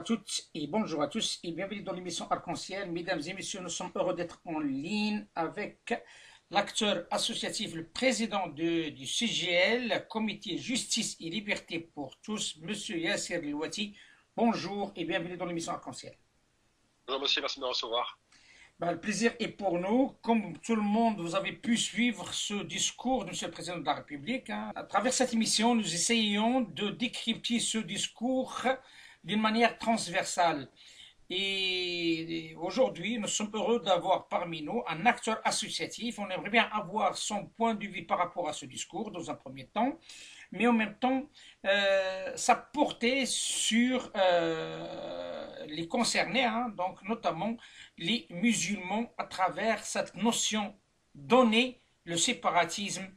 toutes et bonjour à tous et bienvenue dans l'émission Arc-en-Ciel. Mesdames et messieurs, nous sommes heureux d'être en ligne avec l'acteur associatif, le président du CGL, Comité Justice et Liberté pour tous, Monsieur Yasser Louati. Bonjour et bienvenue dans l'émission Arc-en-Ciel. Bonjour monsieur, merci de me recevoir. Le plaisir est pour nous. Comme tout le monde, vous avez pu suivre ce discours de Monsieur le Président de la République. À travers cette émission, nous essayons de décrypter ce discours d'une manière transversale. Et aujourd'hui, nous sommes heureux d'avoir parmi nous un acteur associatif. On aimerait bien avoir son point de vue par rapport à ce discours dans un premier temps, mais en même temps, sa portée sur les concernés, donc notamment les musulmans à travers cette notion donnée, le séparatisme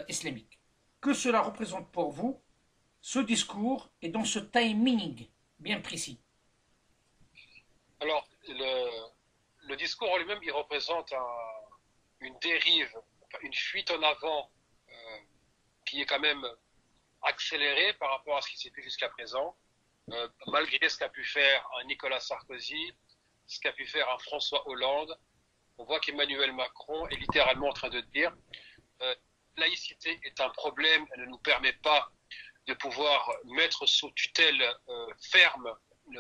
islamique. Que cela représente pour vous, ce discours et dans ce timing bien précis? Alors, le discours en lui-même, il représente une dérive, une fuite en avant qui est quand même accélérée par rapport à ce qui s'est fait jusqu'à présent, malgré ce qu'a pu faire un Nicolas Sarkozy, ce qu'a pu faire un François Hollande. On voit qu'Emmanuel Macron est littéralement en train de dire laïcité est un problème, elle ne nous permet pas de pouvoir mettre sous tutelle ferme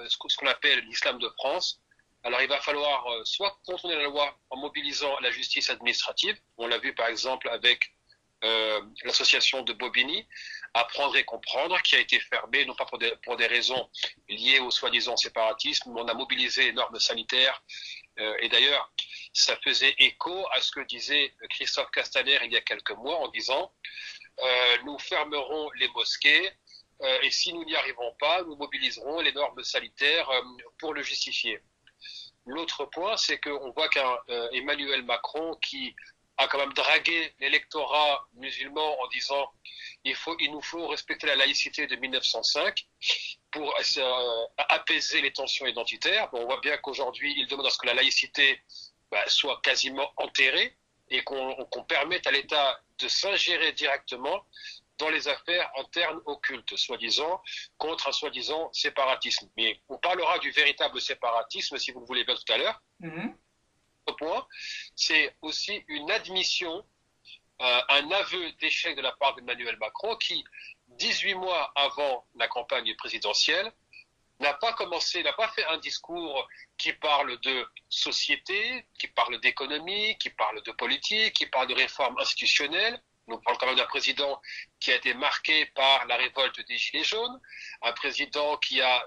ce qu'on appelle l'islam de France. Alors il va falloir soit contourner la loi en mobilisant la justice administrative, on l'a vu par exemple avec l'association de Bobigny, Apprendre et comprendre, qui a été fermée, non pas pour des raisons liées au soi-disant séparatisme, mais on a mobilisé les normes sanitaires. Et d'ailleurs, ça faisait écho à ce que disait Christophe Castaner il y a quelques mois en disant nous fermerons les mosquées et si nous n'y arrivons pas, nous mobiliserons les normes sanitaires pour le justifier. L'autre point, c'est qu'on voit qu'un Emmanuel Macron qui a quand même dragué l'électorat musulman en disant il nous faut respecter la laïcité de 1905 pour apaiser les tensions identitaires. Bon, on voit bien qu'aujourd'hui, il demande à ce que la laïcité soit quasiment enterrée et qu'on permette à l'État de s'ingérer directement dans les affaires internes occultes, soi-disant, contre un soi-disant séparatisme. Mais on parlera du véritable séparatisme, si vous le voulez bien tout à l'heure. Autre point, c'est aussi une admission, un aveu d'échec de la part d'Emmanuel Macron qui, 18 mois avant la campagne présidentielle, n'a pas fait un discours qui parle de société, qui parle d'économie, qui parle de politique, qui parle de réforme institutionnelle. On parle quand même d'un président qui a été marqué par la révolte des Gilets jaunes, un président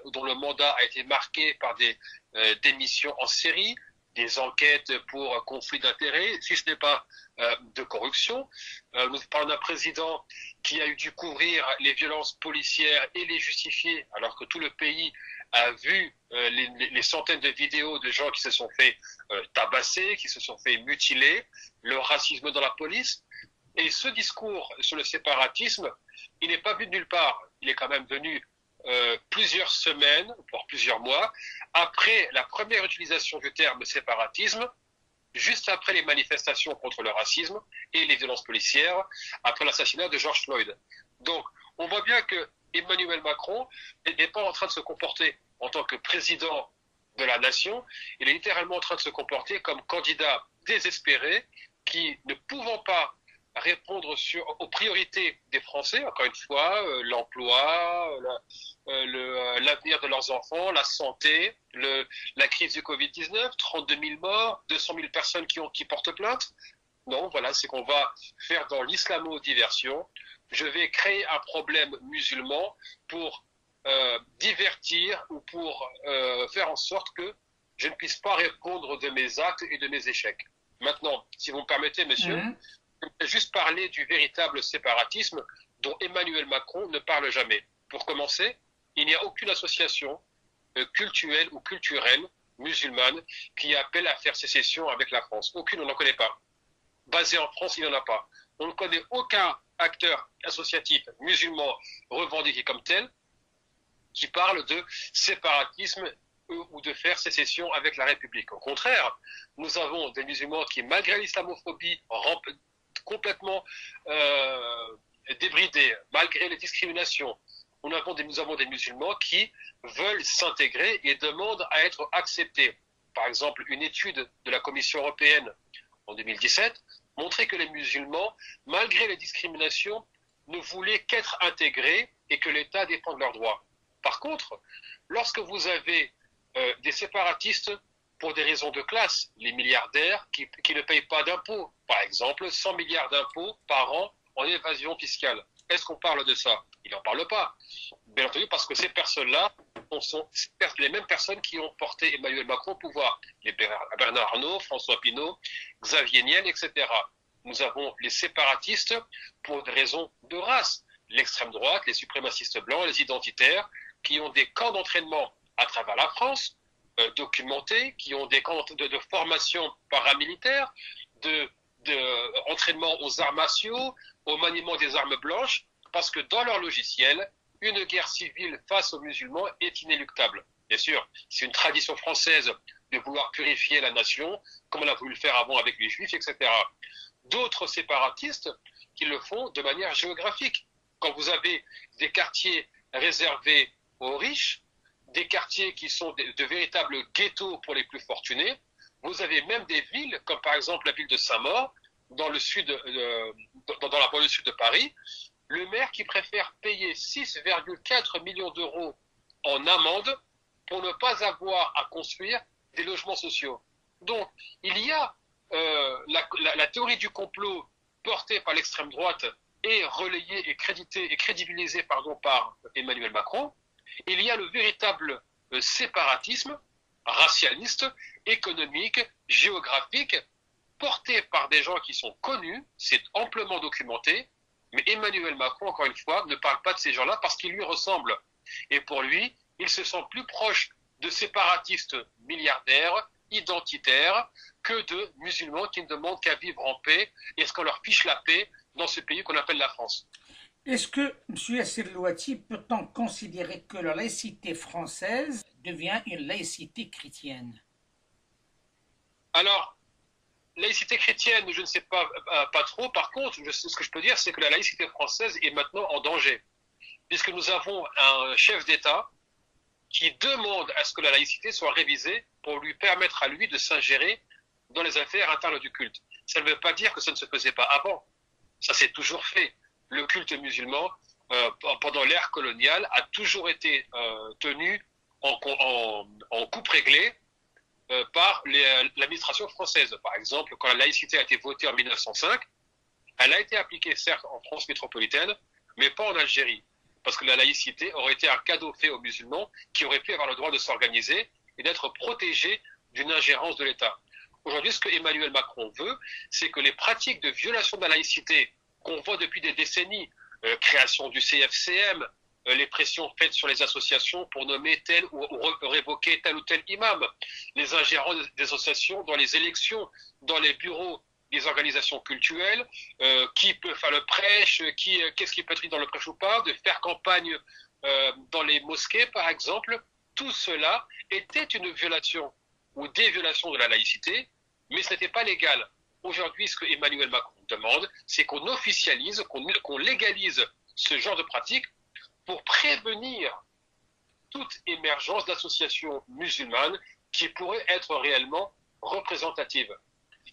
dont le mandat a été marqué par des démissions en série, des enquêtes pour conflit d'intérêts, si ce n'est pas de corruption. Nous parlons d'un président qui a dû couvrir les violences policières et les justifier, alors que tout le pays a vu les centaines de vidéos de gens qui se sont fait tabasser, qui se sont fait mutiler, le racisme dans la police. Et ce discours sur le séparatisme, il n'est pas venu de nulle part. Il est quand même venu plusieurs semaines, voire plusieurs mois, après la première utilisation du terme séparatisme, juste après les manifestations contre le racisme et les violences policières, après l'assassinat de George Floyd. Donc, on voit bien que Emmanuel Macron n'est pas en train de se comporter en tant que président de la nation, il est littéralement en train de se comporter comme candidat désespéré qui, ne pouvant pas répondre aux priorités des Français, encore une fois, l'emploi, l'avenir de leurs enfants, la santé, la crise du Covid-19, 32 000 morts, 200 000 personnes qui portent plainte. Non, voilà, c'est qu'on va faire dans l'islamo-diversion. Je vais créer un problème musulman pour divertir ou pour faire en sorte que je ne puisse pas répondre de mes actes et de mes échecs. Maintenant, si vous me permettez, monsieur, je vais juste parler du véritable séparatisme dont Emmanuel Macron ne parle jamais. Pour commencer, il n'y a aucune association cultuelle ou culturelle musulmane qui appelle à faire sécession avec la France. Aucune, on n'en connaît pas. Basée en France, il n'y en a pas. On ne connaît aucun acteur associatif musulman revendiqué comme tel qui parle de séparatisme ou de faire sécession avec la République. Au contraire, nous avons des musulmans qui, malgré l'islamophobie, complètement débridés, malgré les discriminations, nous avons des musulmans qui veulent s'intégrer et demandent à être acceptés. Par exemple, une étude de la Commission européenne en 2017 montrait que les musulmans, malgré les discriminations, ne voulaient qu'être intégrés et que l'État défende leurs droits. Par contre, lorsque vous avez des séparatistes pour des raisons de classe, les milliardaires qui ne payent pas d'impôts, par exemple 100 milliards d'impôts par an en évasion fiscale, est-ce qu'on parle de ça? Il n'en parle pas. Bien entendu, parce que ces personnes-là sont les mêmes personnes qui ont porté Emmanuel Macron au pouvoir. Les Bernard Arnault, François Pinault, Xavier Niel, etc. Nous avons les séparatistes pour des raisons de race. L'extrême droite, les suprémacistes blancs, les identitaires, qui ont des camps d'entraînement à travers la France, documentés, qui ont des camps de formation paramilitaire, d'entraînement aux arts martiaux, au maniement des armes blanches, parce que dans leur logiciel, une guerre civile face aux musulmans est inéluctable. Bien sûr, c'est une tradition française de vouloir purifier la nation, comme on a voulu le faire avant avec les juifs, etc. D'autres séparatistes qui le font de manière géographique. Quand vous avez des quartiers réservés aux riches, des quartiers qui sont de véritables ghettos pour les plus fortunés, vous avez même des villes, comme par exemple la ville de Saint-Maur, dans le sud, dans la banlieue sud de Paris, le maire qui préfère payer 6,4 millions d'euros en amende pour ne pas avoir à construire des logements sociaux. Donc, il y a la théorie du complot portée par l'extrême droite et relayée et crédibilisée par Emmanuel Macron. Il y a le véritable séparatisme racialiste, économique, géographique, porté par des gens qui sont connus, c'est amplement documenté, mais Emmanuel Macron, encore une fois, ne parle pas de ces gens-là parce qu'ils lui ressemblent. Et pour lui, il se sent plus proche de séparatistes milliardaires, identitaires, que de musulmans qui ne demandent qu'à vivre en paix et est-ce qu'on leur fiche la paix dans ce pays qu'on appelle la France. Est-ce que, M. Yassir Louati, peut-on considérer que la laïcité française devient une laïcité chrétienne? Alors, laïcité chrétienne, je ne sais pas trop. Par contre, ce que je peux dire, c'est que la laïcité française est maintenant en danger, puisque nous avons un chef d'État qui demande à ce que la laïcité soit révisée pour lui permettre à lui de s'ingérer dans les affaires internes du culte. Ça ne veut pas dire que ça ne se faisait pas avant. Ça s'est toujours fait. Le culte musulman, pendant l'ère coloniale, a toujours été tenu en coupe réglée par l'administration française. Par exemple, quand la laïcité a été votée en 1905, elle a été appliquée certes en France métropolitaine, mais pas en Algérie. Parce que la laïcité aurait été un cadeau fait aux musulmans qui auraient pu avoir le droit de s'organiser et d'être protégés d'une ingérence de l'État. Aujourd'hui, ce que Emmanuel Macron veut, c'est que les pratiques de violation de la laïcité qu'on voit depuis des décennies, création du CFCM, les pressions faites sur les associations pour nommer tel ou révoquer tel ou tel imam, les ingérences des associations dans les élections, dans les bureaux des organisations cultuelles, qui peut faire le prêche, qu'est-ce qui peut être dans le prêche ou pas, de faire campagne dans les mosquées par exemple, tout cela était une violation ou des violations de la laïcité, mais ce n'était pas légal. Aujourd'hui, ce que Emmanuel Macron demande, c'est qu'on officialise, qu'on légalise ce genre de pratique pour prévenir toute émergence d'associations musulmanes qui pourraient être réellement représentatives.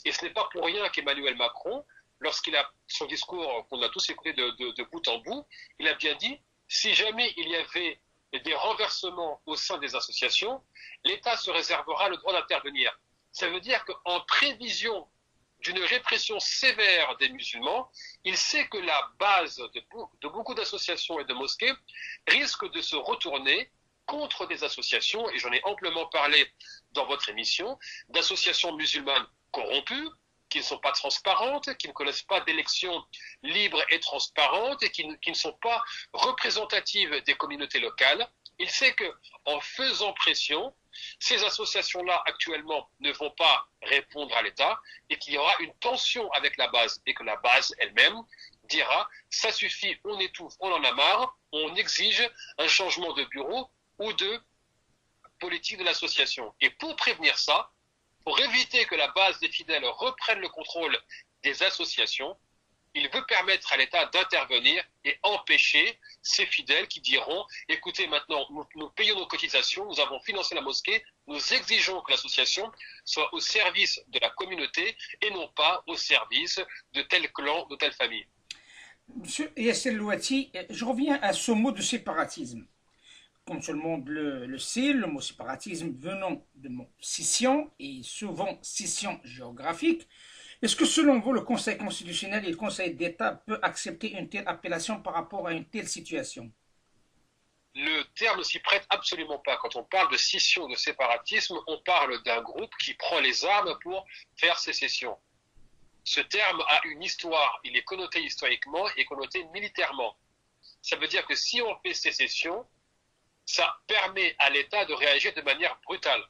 Et ce n'est pas pour rien qu'Emmanuel Macron, lorsqu'il a son discours qu'on a tous écouté de bout en bout, il a bien dit, si jamais il y avait des renversements au sein des associations, l'État se réservera le droit d'intervenir. Ça veut dire qu'en prévision d'une répression sévère des musulmans, il sait que la base de beaucoup d'associations et de mosquées risque de se retourner contre des associations, et j'en ai amplement parlé dans votre émission, d'associations musulmanes corrompues, qui ne sont pas transparentes, qui ne connaissent pas d'élections libres et transparentes, et qui ne sont pas représentatives des communautés locales. Il sait qu'en faisant pression, ces associations-là, actuellement, ne vont pas répondre à l'État et qu'il y aura une tension avec la base et que la base elle-même dira « ça suffit, on étouffe, on en a marre, on exige un changement de bureau ou de politique de l'association ». Et pour prévenir ça, pour éviter que la base des fidèles reprenne le contrôle des associations, il veut permettre à l'État d'intervenir et empêcher ces fidèles qui diront « Écoutez, maintenant, nous payons nos cotisations, nous avons financé la mosquée, nous exigeons que l'association soit au service de la communauté et non pas au service de tel clan, de telle famille. » Monsieur Yasser Louati, je reviens à ce mot de séparatisme. Comme tout le monde le sait, le mot séparatisme venant de mot scission et souvent scission géographique. Est-ce que selon vous, le Conseil constitutionnel et le Conseil d'État peut accepter une telle appellation par rapport à une telle situation? Le terme ne s'y prête absolument pas. Quand on parle de scission, de séparatisme, on parle d'un groupe qui prend les armes pour faire sécession. Ce terme a une histoire, il est connoté historiquement et connoté militairement. Ça veut dire que si on fait sécession, ça permet à l'État de réagir de manière brutale.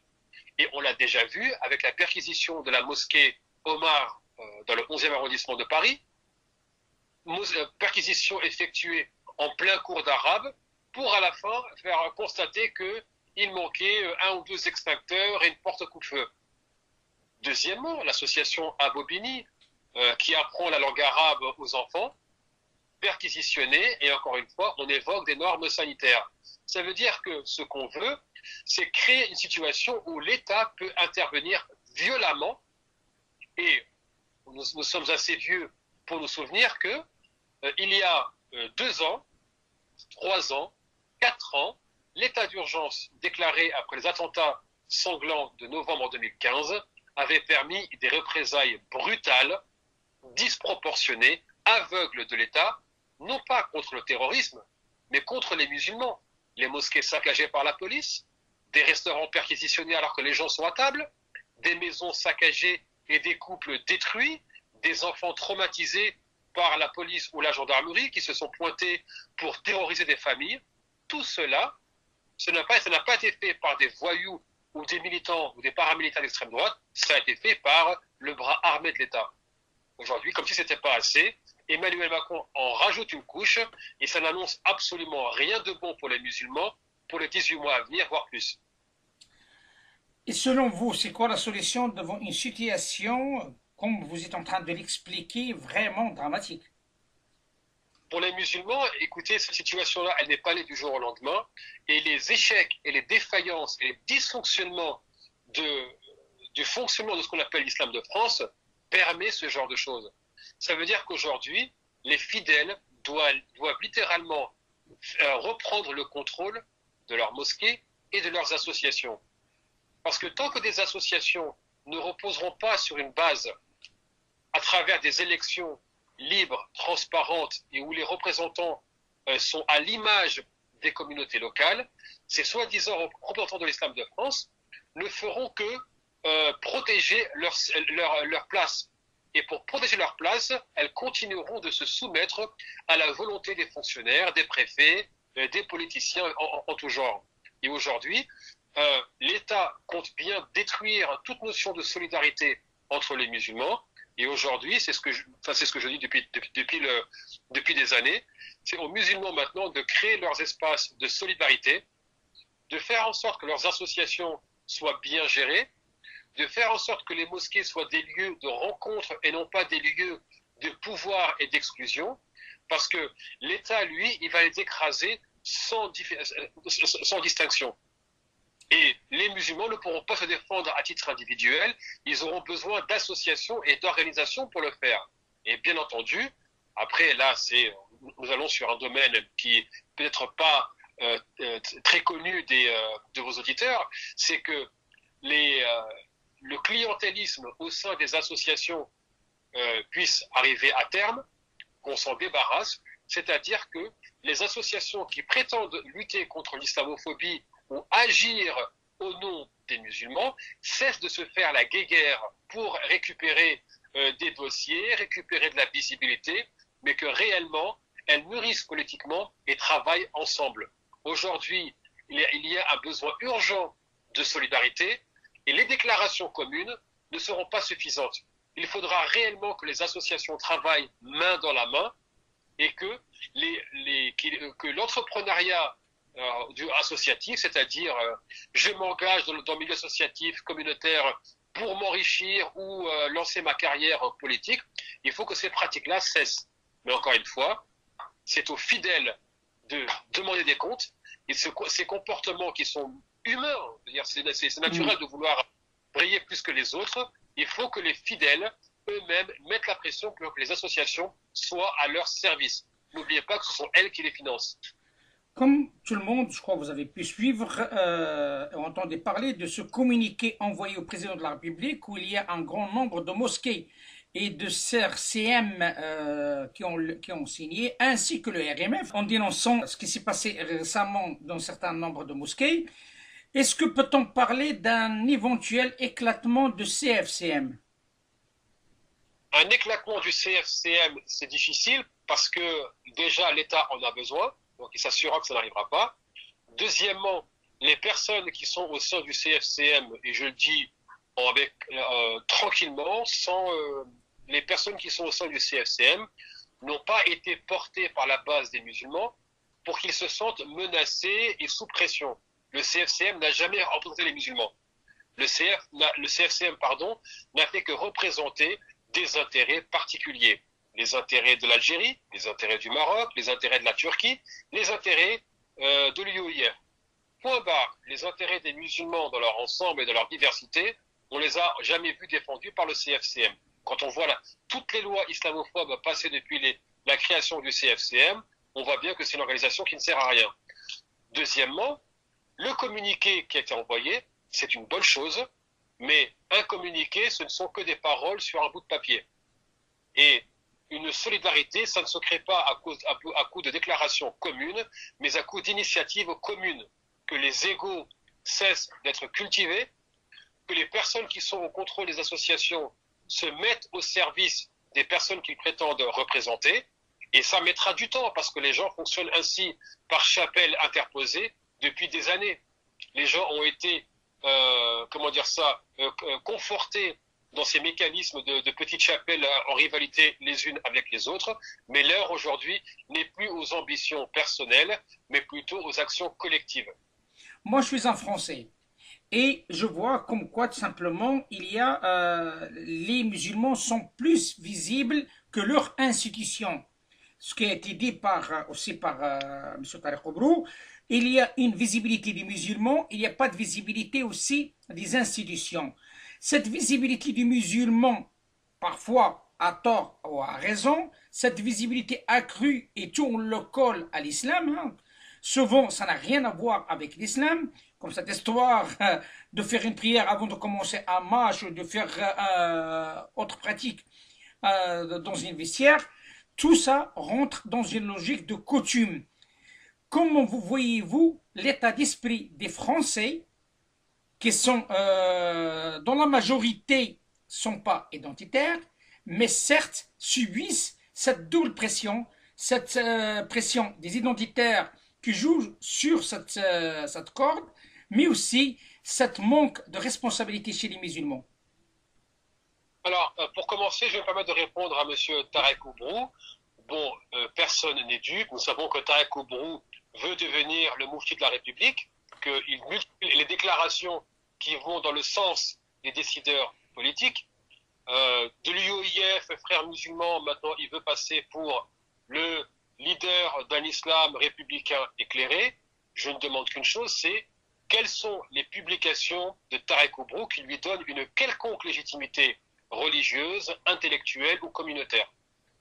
Et on l'a déjà vu avec la perquisition de la mosquée Omar dans le 11e arrondissement de Paris, perquisition effectuée en plein cours d'arabe, pour à la fin faire constater qu'il manquait un ou deux extincteurs et une porte coupe-feu. Deuxièmement, l'association Abobini, qui apprend la langue arabe aux enfants, perquisitionnée, et encore une fois, on évoque des normes sanitaires. Ça veut dire que ce qu'on veut, c'est créer une situation où l'État peut intervenir violemment, et nous sommes assez vieux pour nous souvenir que il y a 2 ans, 3 ans, 4 ans, l'état d'urgence déclaré après les attentats sanglants de novembre 2015 avait permis des représailles brutales, disproportionnées, aveugles de l'État, non pas contre le terrorisme, mais contre les musulmans. Les mosquées saccagées par la police, des restaurants perquisitionnés alors que les gens sont à table, des maisons saccagées et des couples détruits, des enfants traumatisés par la police ou la gendarmerie qui se sont pointés pour terroriser des familles. Tout cela, ça n'a pas été fait par des voyous ou des militants ou des paramilitaires d'extrême droite, ça a été fait par le bras armé de l'État. Aujourd'hui, comme si ce n'était pas assez, Emmanuel Macron en rajoute une couche et ça n'annonce absolument rien de bon pour les musulmans pour les 18 mois à venir, voire plus. Et selon vous, c'est quoi la solution devant une situation, comme vous êtes en train de l'expliquer, vraiment dramatique? Pour les musulmans, écoutez, cette situation-là, elle n'est pas née du jour au lendemain, et les échecs et les défaillances et les dysfonctionnements du fonctionnement de ce qu'on appelle l'islam de France permet ce genre de choses. Ça veut dire qu'aujourd'hui, les fidèles doivent littéralement reprendre le contrôle de leurs mosquées et de leurs associations. Parce que tant que des associations ne reposeront pas sur une base à travers des élections libres, transparentes et où les représentants sont à l'image des communautés locales, ces soi-disant représentants de l'islam de France ne feront que protéger leur place. Et pour protéger leur place, elles continueront de se soumettre à la volonté des fonctionnaires, des préfets, des politiciens en tout genre. Et aujourd'hui, l'État compte bien détruire toute notion de solidarité entre les musulmans. Et aujourd'hui, c'est ce que je dis depuis des années, c'est aux musulmans maintenant de créer leurs espaces de solidarité, de faire en sorte que leurs associations soient bien gérées, de faire en sorte que les mosquées soient des lieux de rencontre et non pas des lieux de pouvoir et d'exclusion, parce que l'État, lui, il va les écraser sans distinction. Et les musulmans ne pourront pas se défendre à titre individuel, ils auront besoin d'associations et d'organisations pour le faire. Et bien entendu, après là, nous allons sur un domaine qui est peut-être pas très connu de vos auditeurs, c'est que le clientélisme au sein des associations puisse arriver à terme, qu'on s'en débarrasse, c'est-à-dire que les associations qui prétendent lutter contre l'islamophobie ou agir au nom des musulmans cessent de se faire la guéguerre pour récupérer des dossiers, récupérer de la visibilité, mais que réellement, elles mûrissent politiquement et travaillent ensemble. Aujourd'hui, il y a un besoin urgent de solidarité et les déclarations communes ne seront pas suffisantes. Il faudra réellement que les associations travaillent main dans la main et que l'entrepreneuriat associatif, c'est-à-dire je m'engage dans le milieu associatif communautaire pour m'enrichir ou lancer ma carrière politique, il faut que ces pratiques-là cessent. Mais encore une fois, c'est aux fidèles de demander des comptes. Et ces comportements qui sont humains, c'est naturel de vouloir briller plus que les autres. Il faut que les fidèles eux-mêmes mettent la pression pour que les associations soient à leur service. N'oubliez pas que ce sont elles qui les financent. Comme tout le monde, je crois que vous avez pu suivre, entendez parler de ce communiqué envoyé au président de la République où il y a un grand nombre de mosquées et de CRCM qui ont signé, ainsi que le RMF, en dénonçant ce qui s'est passé récemment dans un certain nombre de mosquées. Est-ce que peut-on parler d'un éventuel éclatement de CFCM? Un éclatement du CFCM, c'est difficile parce que déjà l'État en a besoin, donc il s'assurera que ça n'arrivera pas. Deuxièmement, les personnes qui sont au sein du CFCM, et je le dis tranquillement, sans les personnes qui sont au sein du CFCM n'ont pas été portées par la base des musulmans pour qu'ils se sentent menacés et sous pression. Le CFCM n'a jamais représenté les musulmans. Le CFCM, n'a fait que représenter des intérêts particuliers. Les intérêts de l'Algérie, les intérêts du Maroc, les intérêts de la Turquie, les intérêts de l'UOIF. Point barre, les intérêts des musulmans dans leur ensemble et dans leur diversité, on les a jamais vus défendus par le CFCM. Quand on voit toutes les lois islamophobes passées depuis la création du CFCM, on voit bien que c'est une organisation qui ne sert à rien. Deuxièmement, le communiqué qui a été envoyé, c'est une bonne chose, mais un communiqué, ce ne sont que des paroles sur un bout de papier. Et une solidarité, ça ne se crée pas à coup de déclarations communes, mais à coup d'initiatives communes. Que les égos cessent d'être cultivés, que les personnes qui sont au contrôle des associations se mettent au service des personnes qu'ils prétendent représenter, et ça mettra du temps, parce que les gens fonctionnent ainsi par chapelle interposée depuis des années. Les gens ont été, confortés dans ces mécanismes de petites chapelles en rivalité les unes avec les autres, mais l'heure aujourd'hui n'est plus aux ambitions personnelles, mais plutôt aux actions collectives. Moi, je suis un Français et je vois comme quoi, tout simplement, les musulmans sont plus visibles que leur institution. Ce qui a été dit aussi par M. Tariq Oubrou, il y a une visibilité des musulmans, il n'y a pas de visibilité aussi des institutions. Cette visibilité du musulman, parfois à tort ou à raison, cette visibilité accrue et tout on le colle à l'islam, hein. Souvent ça n'a rien à voir avec l'islam, comme cette histoire de faire une prière avant de commencer un match ou de faire autre pratique dans une vestiaire. Tout ça rentre dans une logique de coutume. Comment vous voyez-vous l'état d'esprit des Français qui sont, dans la majorité, sont pas identitaires, mais certes subissent cette double pression, cette pression des identitaires qui jouent sur cette corde, mais aussi cette manque de responsabilité chez les musulmans. Alors, pour commencer, je vais me permettre de répondre à M. Tariq Oubrou. Bon, personne n'est dupe. Nous savons que Tariq Oubrou veut devenir le moufti de la République, qu'il multiplie les déclarations qui vont dans le sens des décideurs politiques. De l'UOIF, frères musulmans, maintenant il veut passer pour le leader d'un islam républicain éclairé. Je ne demande qu'une chose, c'est quelles sont les publications de Tariq Oubrou qui lui donnent une quelconque légitimité religieuse, intellectuelle ou communautaire.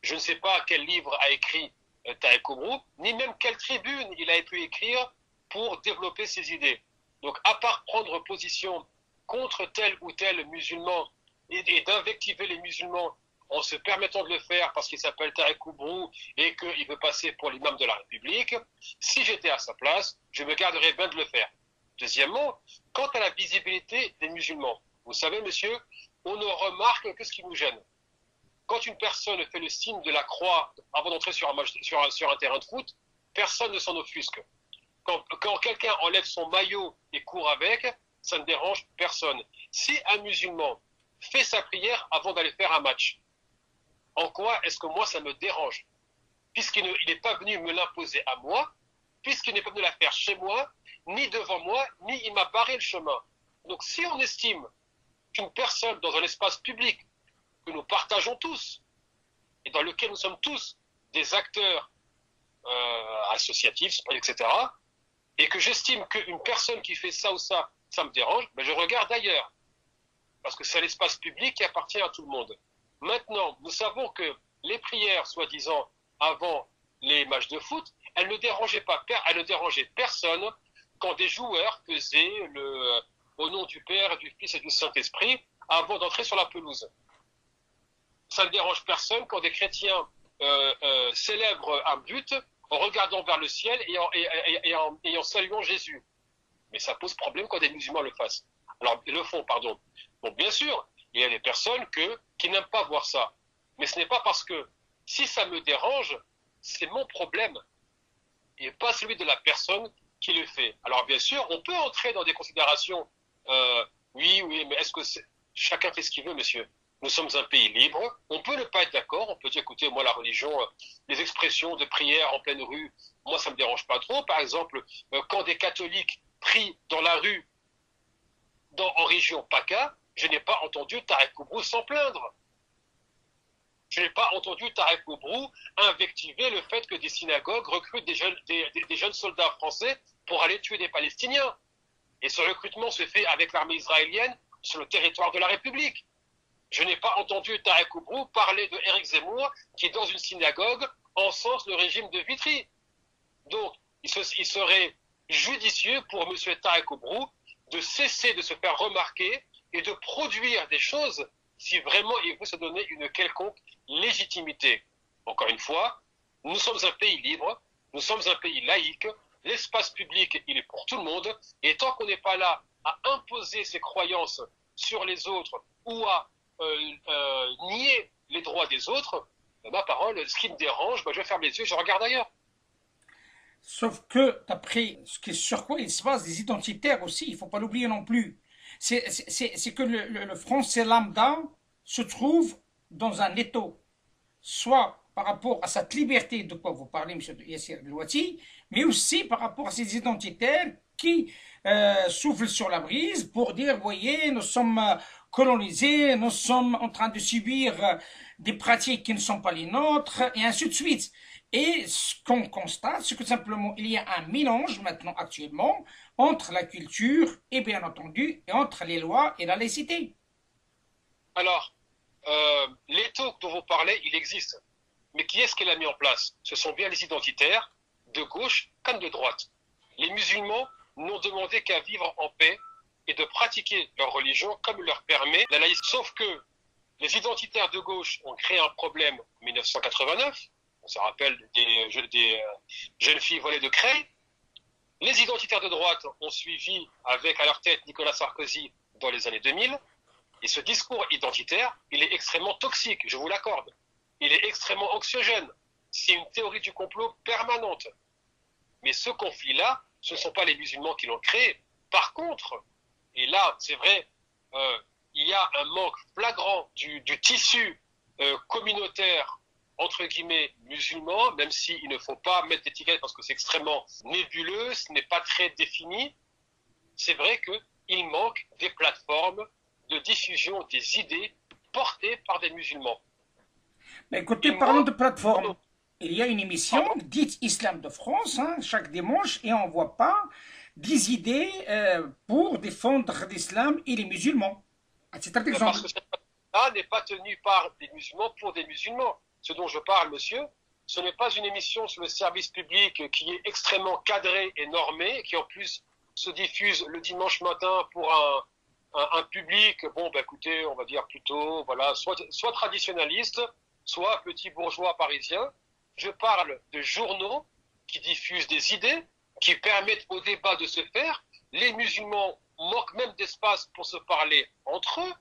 Je ne sais pas quel livre a écrit Tariq Oubrou, ni même quelle tribune il a pu écrire pour développer ses idées. Donc, à part prendre position contre tel ou tel musulman et d'invectiver les musulmans en se permettant de le faire parce qu'il s'appelle Tariq Oubrou et qu'il veut passer pour l'imam de la République, si j'étais à sa place, je me garderais bien de le faire. Deuxièmement, quant à la visibilité des musulmans, vous savez, monsieur, on ne remarque que ce qui nous gêne. Quand une personne fait le signe de la croix avant d'entrer sur un terrain de foot, personne ne s'en offusque. Quand quelqu'un enlève son maillot et court avec, ça ne dérange personne. Si un musulman fait sa prière avant d'aller faire un match, en quoi est-ce que moi ça me dérange? Puisqu'il n'est pas venu me l'imposer à moi, puisqu'il n'est pas venu la faire chez moi, ni devant moi, ni il m'a barré le chemin. Donc si on estime qu'une personne dans un espace public que nous partageons tous et dans lequel nous sommes tous des acteurs associatifs, etc., et que j'estime qu'une personne qui fait ça ou ça, ça me dérange, ben je regarde ailleurs. Parce que c'est l'espace public qui appartient à tout le monde. Maintenant, nous savons que les prières, soi-disant, avant les matchs de foot, elles ne dérangeaient personne quand des joueurs faisaient au nom du Père, du Fils et du Saint-Esprit avant d'entrer sur la pelouse. Ça ne dérange personne quand des chrétiens célèbrent un but en regardant vers le ciel et en saluant Jésus. Mais ça pose problème quand des musulmans le font. Bon, bien sûr, il y a des personnes qui n'aiment pas voir ça. Mais ce n'est pas parce que si ça me dérange, c'est mon problème et pas celui de la personne qui le fait. Alors bien sûr, on peut entrer dans des considérations. Oui, mais est-ce que chacun fait ce qu'il veut, monsieur? Nous sommes un pays libre. On peut ne pas être d'accord. On peut dire, écoutez, moi, la religion, les expressions de prière en pleine rue, moi, ça me dérange pas trop. Par exemple, quand des catholiques prient dans la rue, en région PACA, je n'ai pas entendu Tarek Oubrou s'en plaindre. Je n'ai pas entendu Tarek Oubrou invectiver le fait que des synagogues recrutent des jeunes soldats français pour aller tuer des Palestiniens. Et ce recrutement se fait avec l'armée israélienne sur le territoire de la République. Je n'ai pas entendu Tarek Oubrou parler de Éric Zemmour qui, dans une synagogue, encense le régime de Vitry. Donc, il serait judicieux pour M. Tarek Oubrou de cesser de se faire remarquer et de produire des choses si vraiment il veut se donner une quelconque légitimité. Encore une fois, nous sommes un pays libre, nous sommes un pays laïque, l'espace public, il est pour tout le monde, et tant qu'on n'est pas là à imposer ses croyances sur les autres ou à nier les droits des autres, ma parole, ce qui me dérange, je ferme les yeux, je regarde ailleurs. Sauf que, d'après sur quoi il se passe, des identitaires aussi, il ne faut pas l'oublier non plus. C'est que le français lambda se trouve dans un étau, soit par rapport à cette liberté de quoi vous parlez, M. Yassir Louati, mais aussi par rapport à ces identitaires qui soufflent sur la brise pour dire, voyez, nous sommes colonisés, nous sommes en train de subir des pratiques qui ne sont pas les nôtres, et ainsi de suite. Et ce qu'on constate, c'est que simplement, il y a un mélange maintenant actuellement entre la culture et bien entendu, et entre les lois et la laïcité. Alors, l'étau dont vous parlez, il existe. Mais qui est-ce qui l'a mis en place? Ce sont bien les identitaires, de gauche comme de droite. Les musulmans n'ont demandé qu'à vivre en paix et de pratiquer leur religion comme leur permet la laïcité. Sauf que les identitaires de gauche ont créé un problème en 1989. On se rappelle des jeunes filles volées de Creil. Les identitaires de droite ont suivi avec à leur tête Nicolas Sarkozy dans les années 2000. Et ce discours identitaire, il est extrêmement toxique, je vous l'accorde. Il est extrêmement anxiogène. C'est une théorie du complot permanente. Mais ce conflit-là, ce ne sont pas les musulmans qui l'ont créé. Par contre, et là, c'est vrai, il y a un manque flagrant du tissu communautaire entre guillemets musulmans, même s'il ne faut pas mettre d'étiquette parce que c'est extrêmement nébuleux, ce n'est pas très défini. C'est vrai qu'il manque des plateformes de diffusion des idées portées par des musulmans. Mais écoutez, parlons de plateforme. Il y a une émission dite Islam de France, chaque dimanche, et on ne voit pas des idées pour défendre l'islam et les musulmans. C'est un exemple. Parce que ça n'est pas tenu par des musulmans pour des musulmans. Ce dont je parle, monsieur, ce n'est pas une émission sur le service public qui est extrêmement cadrée et normée, qui en plus se diffuse le dimanche matin pour un public, bon, écoutez, on va dire plutôt, voilà, soit traditionnaliste, soit petit bourgeois parisien. Je parle de journaux qui diffusent des idées, qui permettent au débat de se faire. Les musulmans manquent même d'espace pour se parler entre eux,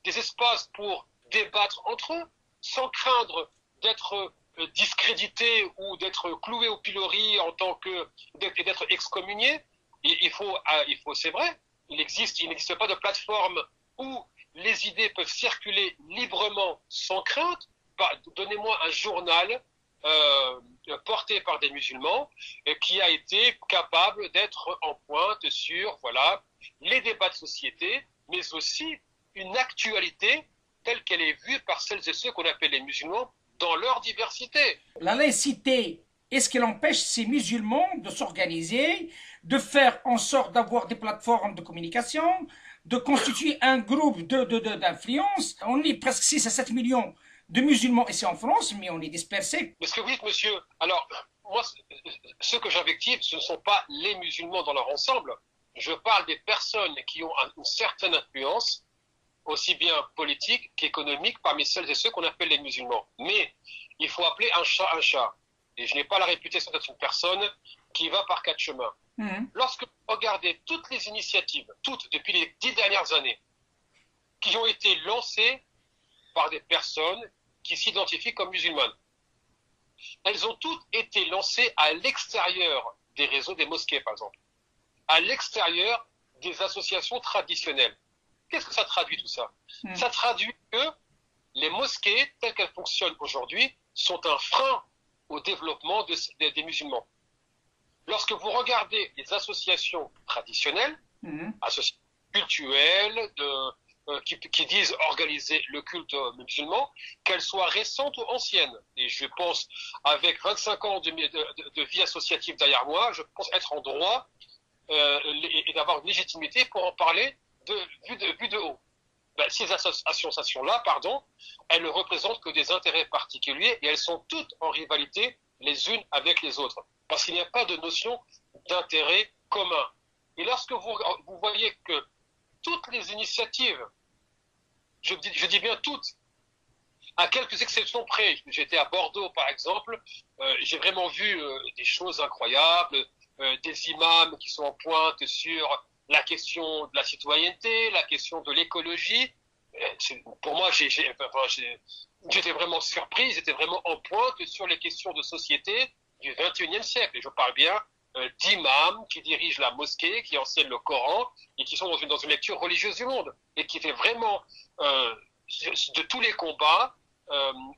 des espaces pour débattre entre eux, sans craindre d'être discrédité ou d'être cloué au pilori en tant que d'être excommunié. Il faut, c'est vrai, il n'existe pas de plateforme où les idées peuvent circuler librement sans crainte. Donnez-moi un journal porté par des musulmans qui a été capable d'être en pointe sur les débats de société, mais aussi une actualité telle qu'elle est vue par celles et ceux qu'on appelle les musulmans dans leur diversité. La laïcité, est-ce qu'elle empêche ces musulmans de s'organiser, de faire en sorte d'avoir des plateformes de communication, de constituer un groupe d'influence? On est presque 6 à 7 millions de musulmans ici en France, mais on est dispersés. Mais ce que vous dites, monsieur, alors, moi, ce que j'invective, ce ne sont pas les musulmans dans leur ensemble. Je parle des personnes qui ont une certaine influence, aussi bien politique qu'économique, parmi celles et ceux qu'on appelle les musulmans. Mais il faut appeler un chat un chat. Et je n'ai pas la réputation d'être une personne qui va par quatre chemins. Lorsque vous regardez toutes les initiatives, toutes depuis les 10 dernières années, qui ont été lancées par des personnes qui s'identifient comme musulmanes, elles ont toutes été lancées à l'extérieur des réseaux des mosquées, par exemple, à l'extérieur des associations traditionnelles. Qu'est-ce que ça traduit tout ça? Ça traduit que les mosquées, telles qu'elles fonctionnent aujourd'hui, sont un frein au développement des musulmans. Lorsque vous regardez les associations traditionnelles, associations cultuelles, qui disent organiser le culte musulman, qu'elles soient récentes ou anciennes. Et je pense, avec 25 ans de vie associative derrière moi, je pense être en droit et d'avoir une légitimité pour en parler vu de haut. Ben, ces associations-là, elles ne représentent que des intérêts particuliers et elles sont toutes en rivalité les unes avec les autres. Parce qu'il n'y a pas de notion d'intérêt commun. Et lorsque vous voyez que toutes les initiatives, je dis bien toutes, à quelques exceptions près, j'étais à Bordeaux par exemple, j'ai vraiment vu des choses incroyables, des imams qui sont en pointe sur la question de la citoyenneté, la question de l'écologie. Pour moi, j'étais vraiment surpris, ils étaient vraiment en pointe sur les questions de société du XXIe siècle. Et je parle bien d'imams qui dirigent la mosquée, qui enseignent le Coran et qui sont dans une lecture religieuse du monde et qui fait vraiment de tous les combats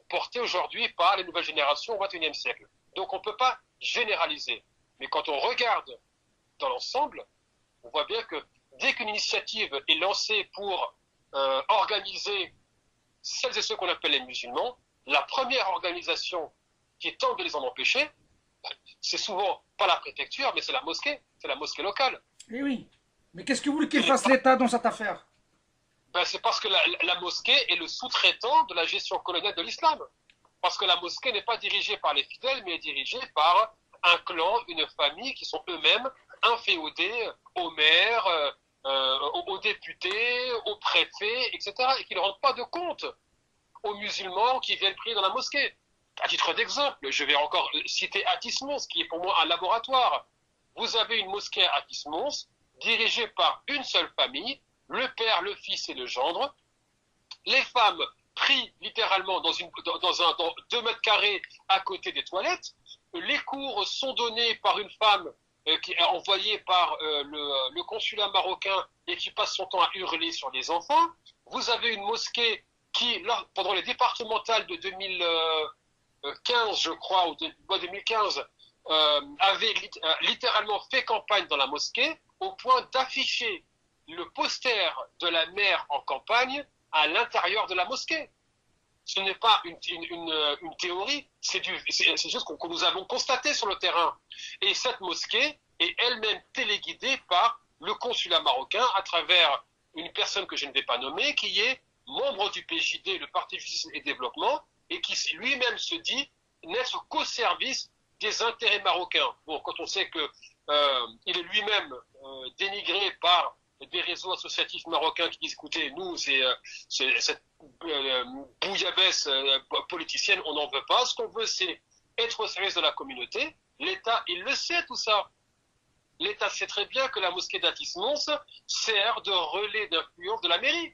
portés aujourd'hui par les nouvelles générations au XXIe siècle. Donc on ne peut pas généraliser. Mais quand on regarde dans l'ensemble, on voit bien que dès qu'une initiative est lancée pour organiser celles et ceux qu'on appelle les musulmans, la première organisation qui tente de les en empêcher, c'est souvent pas la préfecture, mais c'est la mosquée locale. Eh oui, mais qu'est-ce que vous voulez qu'il fasse l'État dans cette affaire? Ben, c'est parce que la mosquée est le sous-traitant de la gestion coloniale de l'islam. Parce que la mosquée n'est pas dirigée par les fidèles, mais est dirigée par un clan, une famille qui sont eux-mêmes inféodés au maire, aux députés, aux préfets, etc. et qui ne rendent pas de compte aux musulmans qui viennent prier dans la mosquée. À titre d'exemple, je vais encore citer Atis-Mons, qui est pour moi un laboratoire. Vous avez une mosquée à Atis-Mons, dirigée par une seule famille, le père, le fils et le gendre. Les femmes prient littéralement dans 2 mètres carrés à côté des toilettes. Les cours sont donnés par une femme qui est envoyée par le consulat marocain et qui passe son temps à hurler sur les enfants. Vous avez une mosquée qui, pendant les départementales de 2015, je crois, ou 2015, avait littéralement fait campagne dans la mosquée au point d'afficher le poster de la mère en campagne à l'intérieur de la mosquée. Ce n'est pas une théorie, c'est juste que nous avons constaté sur le terrain. Et cette mosquée est elle-même téléguidée par le consulat marocain à travers une personne que je ne vais pas nommer, qui est membre du PJD, le Parti Justice et Développement, et qui lui-même se dit n'être qu'au service des intérêts marocains. Bon, quand on sait que il est lui-même dénigré par des réseaux associatifs marocains qui disent écoutez, nous, c'est cette bouillabaisse politicienne, on n'en veut pas. Ce qu'on veut, c'est être au service de la communauté. L'État, il le sait tout ça. L'État sait très bien que la mosquée d'Atis-Mons sert de relais d'influence de la mairie.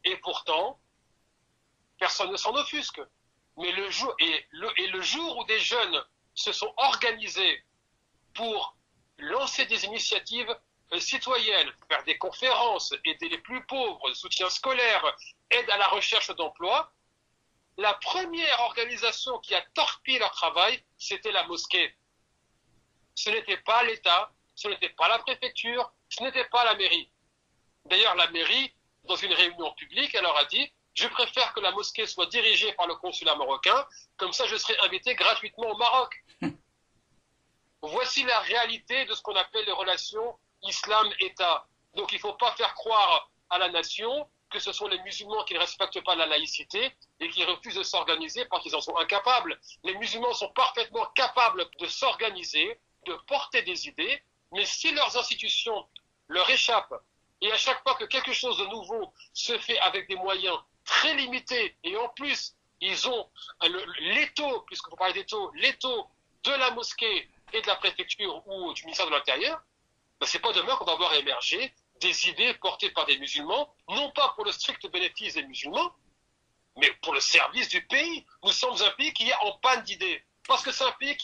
Et pourtant, personne ne s'en offusque. Mais le jour où des jeunes se sont organisés pour lancer des initiatives citoyennes, faire des conférences, aider les plus pauvres, soutien scolaire, aide à la recherche d'emploi, la première organisation qui a torpillé leur travail, c'était la mosquée. Ce n'était pas l'État, ce n'était pas la préfecture, ce n'était pas la mairie. D'ailleurs, la mairie, dans une réunion publique, elle leur a dit Je préfère que la mosquée soit dirigée par le consulat marocain, comme ça je serai invité gratuitement au Maroc. Voici la réalité de ce qu'on appelle les relations islam-État. Donc il ne faut pas faire croire à la nation que ce sont les musulmans qui ne respectent pas la laïcité et qui refusent de s'organiser parce qu'ils en sont incapables. Les musulmans sont parfaitement capables de s'organiser, de porter des idées, mais si leurs institutions leur échappent, et à chaque fois que quelque chose de nouveau se fait avec des moyens très limités, et en plus, ils ont l'étau, puisque vous parlez d'étau, l'étau de la mosquée et de la préfecture ou du ministère de l'Intérieur, ben c'est pas demain qu'on va voir émerger des idées portées par des musulmans, non pas pour le strict bénéfice des musulmans, mais pour le service du pays. Nous sommes un pays qui est en panne d'idées, parce que c'est un pays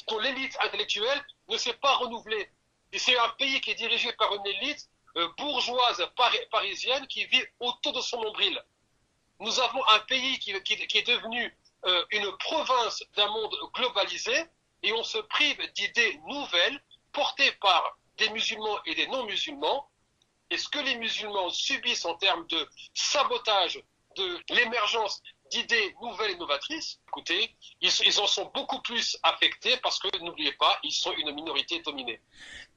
dont l'élite intellectuelle ne s'est pas renouvelée. Et c'est un pays qui est dirigé par une élite bourgeoise parisienne qui vit autour de son nombril. Nous avons un pays qui est devenu une province d'un monde globalisé et on se prive d'idées nouvelles portées par des musulmans et des non-musulmans. Et ce que les musulmans subissent en termes de sabotage de l'émergence d'idées nouvelles et novatrices, écoutez, ils en sont beaucoup plus affectés parce que, n'oubliez pas, ils sont une minorité dominée.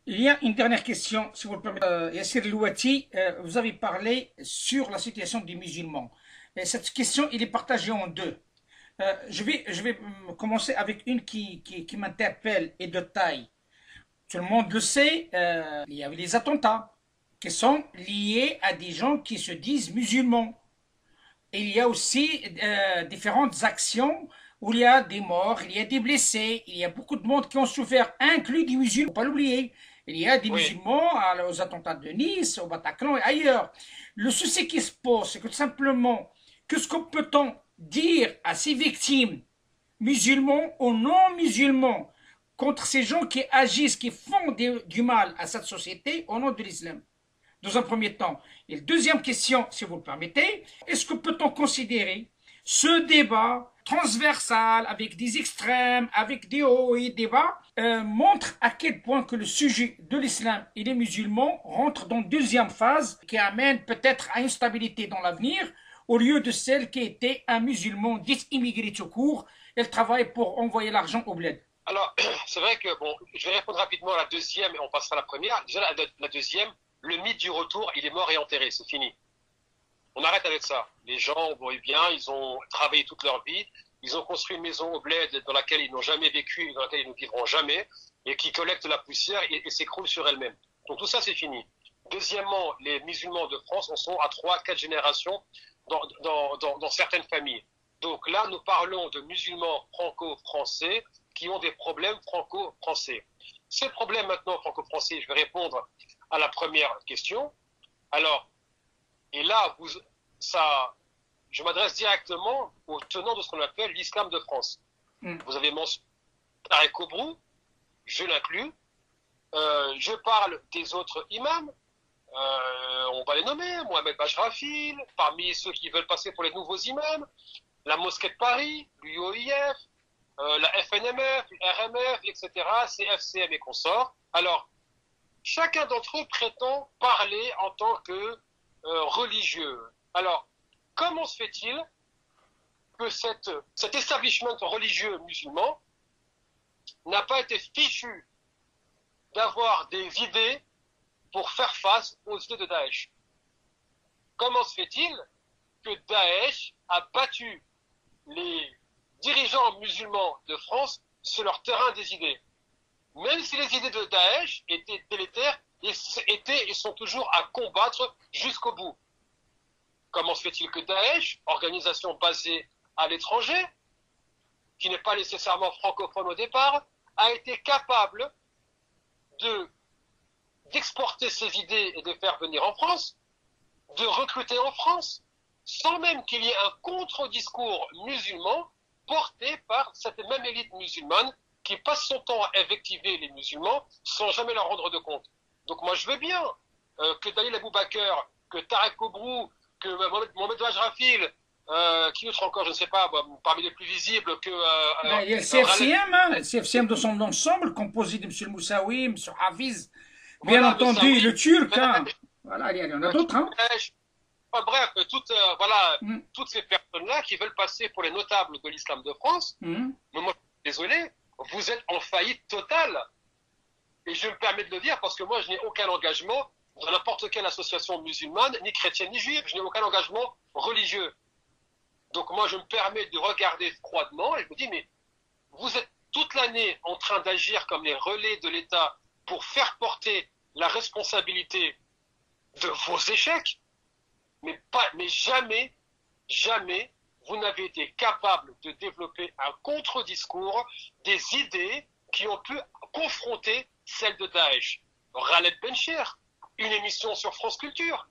Il y a une dernière question, si vous le permettez. Yassir Louati, vous avez parlé sur la situation des musulmans. Et cette question, il est partagée en deux. Je vais commencer avec une qui m'interpelle et de taille. Tout le monde le sait, il y avait les attentats qui sont liés à des gens qui se disent musulmans. Et il y a aussi différentes actions où il y a des morts, il y a des blessés, il y a beaucoup de monde qui ont souffert, inclus des musulmans, il ne faut pas l'oublier. Il y a des musulmans aux attentats de Nice, au Bataclan et ailleurs. Le souci qui se pose, c'est que tout simplement, qu'est-ce qu'on peut-on dire à ces victimes, musulmans ou non musulmans, contre ces gens qui agissent, qui font du mal à cette société au nom de l'islam, dans un premier temps. Et la deuxième question, si vous le permettez, est-ce que peut-on considérer ce débat transversal, avec des extrêmes, avec des hauts et des bas, montre à quel point que le sujet de l'islam et des musulmans rentre dans une deuxième phase qui amène peut-être à une stabilité dans l'avenir, au lieu de celle qui était un musulman dit immigré tout court, elle travaille pour envoyer l'argent au bled. Alors, c'est vrai que, bon, je vais répondre rapidement à la deuxième et on passera à la première. Déjà, la deuxième, le mythe du retour, il est mort et enterré, c'est fini. On arrête avec ça. Les gens, bon, eh bien, ils ont travaillé toute leur vie, ils ont construit une maison au bled dans laquelle ils n'ont jamais vécu, dans laquelle ils ne vivront jamais, et qui collecte la poussière et s'écroule sur elle-même. Donc tout ça, c'est fini. Deuxièmement, les musulmans de France en sont à 3-4 générations dans certaines familles. Donc là, nous parlons de musulmans franco-français qui ont des problèmes franco-français. Ces problèmes maintenant franco-français, je vais répondre à la première question. Alors, et là, je m'adresse directement aux tenants de ce qu'on appelle l'islam de France. Vous avez mentionné Tarek Kobrou, je l'inclus. Je parle des autres imams. On va les nommer, Mohamed Bachrafil, parmi ceux qui veulent passer pour les nouveaux imams, la mosquée de Paris, l'UOIF, la FNMF, l'RMF, etc., CFCM et consorts. Alors, chacun d'entre eux prétend parler en tant que religieux. Alors, comment se fait-il que cet establishment religieux musulman n'a pas été fichu d'avoir des idées pour faire face aux idées de Daesh? Comment se fait-il que Daesh a battu les dirigeants musulmans de France sur leur terrain des idées? Même si les idées de Daesh étaient délétères, et sont toujours à combattre jusqu'au bout. Comment se fait-il que Daesh, organisation basée à l'étranger, qui n'est pas nécessairement francophone au départ, a été capable d'exporter ses idées et de faire venir en France, de recruter en France, sans même qu'il y ait un contre-discours musulman porté par cette même élite musulmane qui passe son temps à invectiver les musulmans sans jamais leur rendre de compte. Donc moi je veux bien que Dalil Aboubaker, que Tarek Kobrou, que Mohamed Bachrafil, qui d'autre encore, je ne sais pas, parmi les plus visibles que... il y a le CFCM, le CFCM de son ensemble, composé de M. Moussaoui, M. Hafiz, bien entendu, le Turc, voilà, il y en a d'autres. enfin bref, voilà, toutes ces personnes-là qui veulent passer pour les notables de l'islam de France, mais moi, désolé, vous êtes en faillite totale. Et je me permets de le dire parce que moi, je n'ai aucun engagement dans n'importe quelle association musulmane, ni chrétienne, ni juive. Je n'ai aucun engagement religieux. Donc moi, je me permets de regarder froidement et je me dis, mais vous êtes toute l'année en train d'agir comme les relais de l'État pour faire porter la responsabilité de vos échecs, mais jamais, jamais, vous n'avez été capable de développer un contre-discours, des idées qui ont pu confronter celles de Daesh. Khaled Bencher, une émission sur France Culture.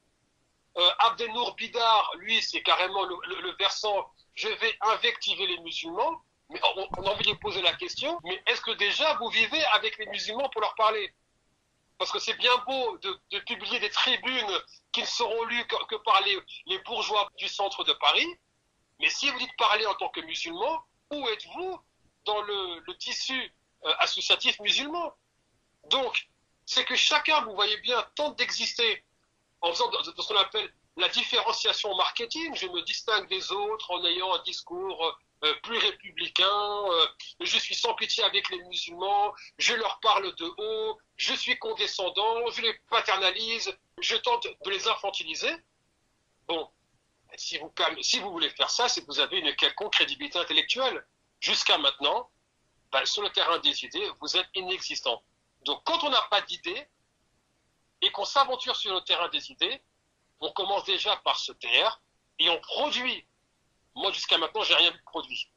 Abdelnour Bidar, lui, c'est carrément le versant « je vais invectiver les musulmans ». Mais on a envie de poser la question, mais est-ce que déjà vous vivez avec les musulmans pour leur parler? Parce que c'est bien beau de publier des tribunes qui ne seront lues que par les bourgeois du centre de Paris, mais si vous dites parler en tant que musulman, où êtes-vous dans le tissu associatif musulman? Donc, c'est que chacun, vous voyez bien, tente d'exister en faisant de ce qu'on appelle la différenciation marketing. Je me distingue des autres en ayant un discours plus républicain, je suis sans pitié avec les musulmans, je leur parle de haut, je suis condescendant, je les paternalise, je tente de les infantiliser. Bon, si vous voulez faire ça, c'est que vous avez une quelconque crédibilité intellectuelle. Jusqu'à maintenant, sur le terrain des idées, vous êtes inexistant. Donc quand on n'a pas d'idées et qu'on s'aventure sur le terrain des idées, on commence déjà par se taire et on produit. Moi, jusqu'à maintenant, j'ai rien vu de produit.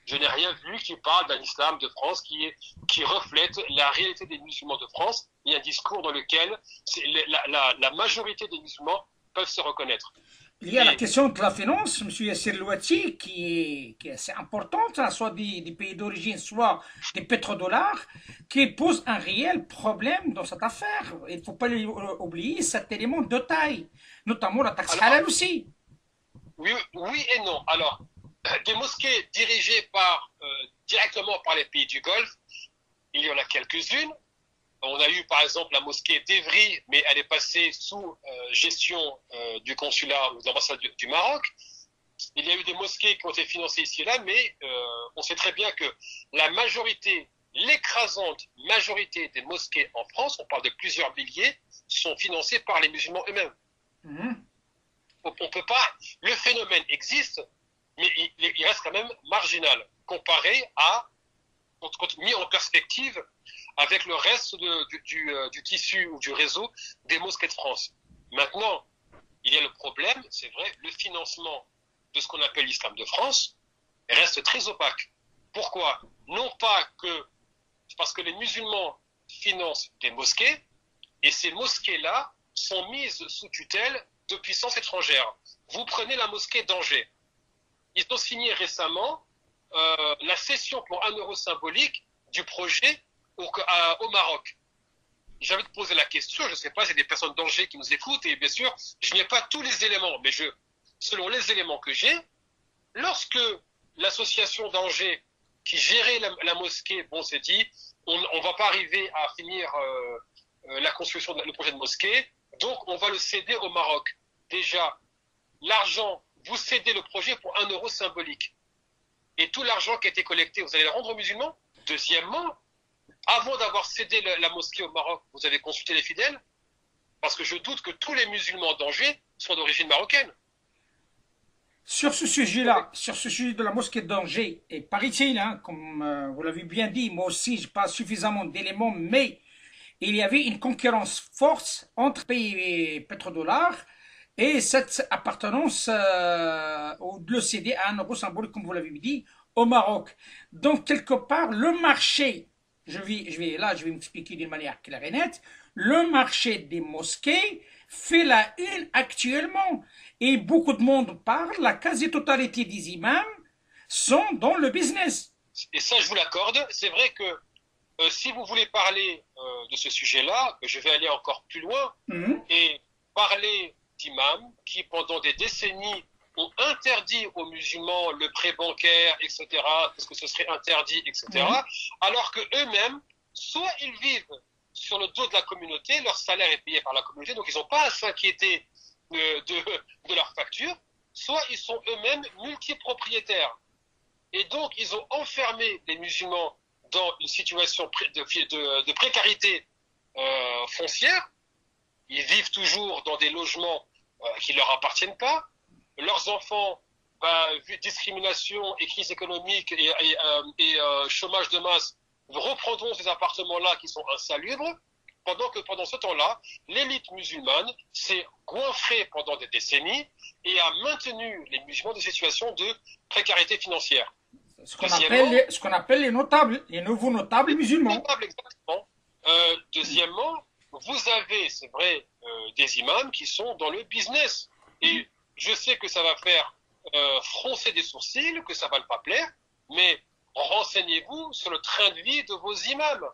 Je n'ai rien vu qui parle d'un islam de France qui reflète la réalité des musulmans de France et un discours dans lequel la majorité des musulmans peuvent se reconnaître. Il y a la question de la finance, M. Yassir Louati, qui est assez importante, hein, soit des pays d'origine, soit des pétrodollars, qui pose un réel problème dans cette affaire. Il ne faut pas oublier cet élément de taille, notamment la taxe halal aussi. Oui et non. Alors, des mosquées dirigées directement par les pays du Golfe, il y en a quelques-unes. On a eu par exemple la mosquée d'Evry, mais elle est passée sous gestion du consulat ou de l'ambassade du Maroc. Il y a eu des mosquées qui ont été financées ici et là, mais on sait très bien que la majorité, l'écrasante majorité des mosquées en France, on parle de plusieurs milliers, sont financées par les musulmans eux-mêmes. On peut pas. Le phénomène existe, mais il reste quand même marginal comparé à, mis en perspective avec le reste du tissu ou du réseau des mosquées de France. Maintenant, il y a le problème, c'est vrai, le financement de ce qu'on appelle l'islam de France reste très opaque. Pourquoi? Non pas que parce que les musulmans financent des mosquées et ces mosquées-là sont mises sous tutelle de puissances étrangères. Vous prenez la mosquée d'Angers. Ils ont signé récemment la cession pour 1 euro symbolique du projet au Maroc. J'ai envie de poser la question, je ne sais pas, il y a des personnes d'Angers qui nous écoutent, et bien sûr, je n'ai pas tous les éléments, mais selon les éléments que j'ai, lorsque l'association d'Angers qui gérait la mosquée, s'est dit, on ne va pas arriver à finir la construction le projet de mosquée, donc on va le céder au Maroc. Déjà, l'argent, vous cédez le projet pour 1 euro symbolique. Et tout l'argent qui a été collecté, vous allez le rendre aux musulmans? Deuxièmement, avant d'avoir cédé la mosquée au Maroc, vous avez consulté les fidèles? Parce que je doute que tous les musulmans d'Angers soient d'origine marocaine. Sur ce sujet-là, sur ce sujet de la mosquée d'Angers, et paraît-il, hein, comme vous l'avez bien dit, moi aussi, je n'ai pas suffisamment d'éléments, mais il y avait une concurrence forte entre pays pétrodollars et cette appartenance ou de le céder à 1 euro symbolique, comme vous l'avez dit, au Maroc. Donc, quelque part, le marché, je vais m'expliquer d'une manière claire et nette, le marché des mosquées fait la une actuellement. Et beaucoup de monde parle, la quasi-totalité des imams sont dans le business. Et ça, je vous l'accorde. C'est vrai que si vous voulez parler de ce sujet-là, je vais aller encore plus loin et parler d'imams qui, pendant des décennies, ont interdit aux musulmans le prêt bancaire, etc., parce que ce serait interdit, etc., alors que eux-mêmes, soit ils vivent sur le dos de la communauté, leur salaire est payé par la communauté, donc ils n'ont pas à s'inquiéter de leur facture, soit ils sont eux-mêmes multipropriétaires. Et donc, ils ont enfermé les musulmans dans une situation de précarité foncière. Ils vivent toujours dans des logements qui ne leur appartiennent pas. Leurs enfants, vu discrimination et crise économique et chômage de masse, reprendront ces appartements-là qui sont insalubres, pendant que pendant ce temps-là, l'élite musulmane s'est goinfrée pendant des décennies et a maintenu les musulmans dans des situations de précarité financière. Ce qu'on appelle les notables, les nouveaux notables musulmans. Notables, exactement. Deuxièmement, vous avez, c'est vrai, des imams qui sont dans le business. Et je sais que ça va faire froncer des sourcils, que ça va ne pas plaire, mais renseignez-vous sur le train de vie de vos imams.